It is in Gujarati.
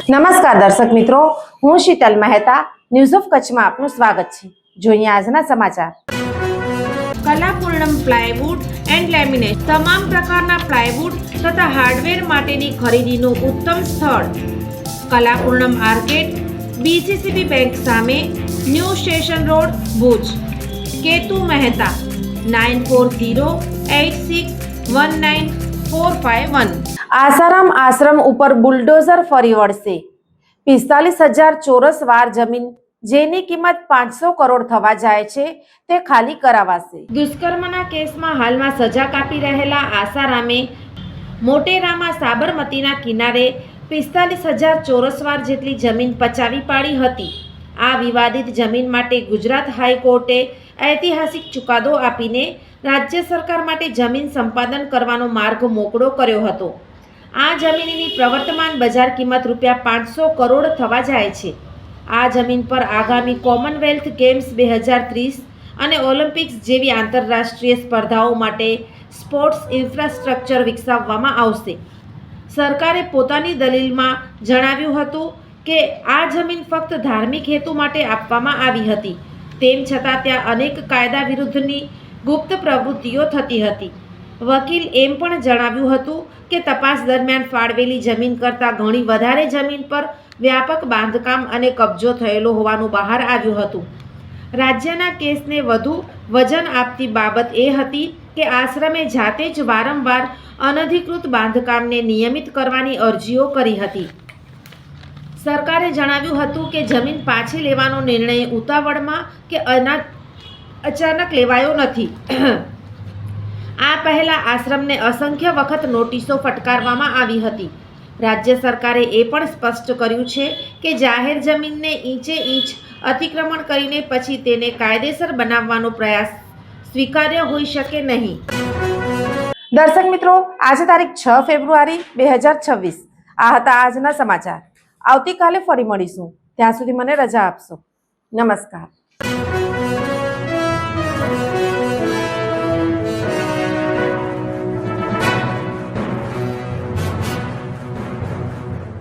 નમસ્કાર દર્શક મિત્રો, હું શીતલ મહેતા ન્યૂઝ ઓફ કચ્છમાં આપનું સ્વાગત છે। જોઈએ આજના સમાચાર। કલાપૂર્ણમ પ્લાયવુડ એન્ડ લેમિનેટ તમામ પ્રકારના પ્લાયવુડ તથા હાર્ડવેર માટેની ખરીદીનું ઉત્તમ સ્થળ કલાપૂર્ણમ આર્કેડ, બીસીસીબી બેંક સામે, new station road, Bhuj. Ketu Mehta 9408619451। Asaram Ashram ઉપર બુલડોઝર ફરી વળશે। 45,000 ચોરસ વાર જમીન જેની કિંમત 500 કરોડ થવા જાય છે તે ખાલી કરાવાશે। દુષ્કર્મના કેસમાં હાલમાં સજા કાપી રહેલા આસારામે મોટેરામાં સાબરમતીના કિનારે 45,000 ચોરસ વાર જેટલી જમીન પચાવી પાડી હતી। આ વિવાદિત જમીન માટે ગુજરાત હાઈકોર્ટે ઐતિહાસિક ચુકાદો આપીને રાજ્ય સરકાર માટે જમીન સંપાદન કરવાનો માર્ગ મોકળો કર્યો હતો। આ જમીનની પ્રવર્તમાન બજાર કિંમત ₹500 કરોડ થવા જાય છે। આ જમીન પર આગામી કોમનવેલ્થ ગેમ્સ 2030 અને ઓલિમ્પિક્સ જેવી આંતરરાષ્ટ્રીય સ્પર્ધાઓ માટે સ્પોર્ટ્સ ઇન્ફ્રાસ્ટ્રક્ચર વિકસાવવામાં આવશે। સરકારે પોતાની દલીલમાં જણાવ્યું હતું કે આ જમીન ફક્ત ધાર્મિક હેતુ માટે આપવામાં આવી હતી। તેમ છતાં ત્યાં અનેક કાયદા વિરુદ્ધની ગુપ્ત પ્રવૃત્તિઓ થતી હતી। વકીલ એમ પણ જણાવ્યું હતું કે તપાસ દરમિયાન ફાળવેલી જમીન કરતાં ઘણી વધારે જમીન પર વ્યાપક બાંધકામ અને કબજો થયેલો હોવાનું બહાર આવ્યું હતું। રાજ્યના કેસને વધુ વજન આપતી બાબત એ હતી કે આશ્રમે જાતે જ વારંવાર અનધિકૃત બાંધકામને નિયમિત કરવાની અરજીઓ કરી હતી। સરકારે જણાવ્યું હતું કે જમીન પાછી લેવાનો નિર્ણય ઉતાવળમાં કે અચાનક લેવાયો નથી। આ પહેલા આશ્રમને અસંખ્ય વખત નોટિસો ફટકારવામાં આવી હતી। રાજ્ય સરકારે એ પણ સ્પષ્ટ કર્યું છે કે જાહેર જમીનને ઈંચે ઈંચ અતિક્રમણ કરીને પછી તેને કાયદેસર બનાવવાનો પ્રયાસ સ્વીકાર્ય હોઈ શકે નહીં। દર્શક મિત્રો, આજે તારીખ 6 ફેબ્રુઆરી 2026 આ હતા આજના સમાચાર। આવતીકાલે ફરી મળીશું, ત્યાં સુધી મને રજા આપશો। નમસ્કાર।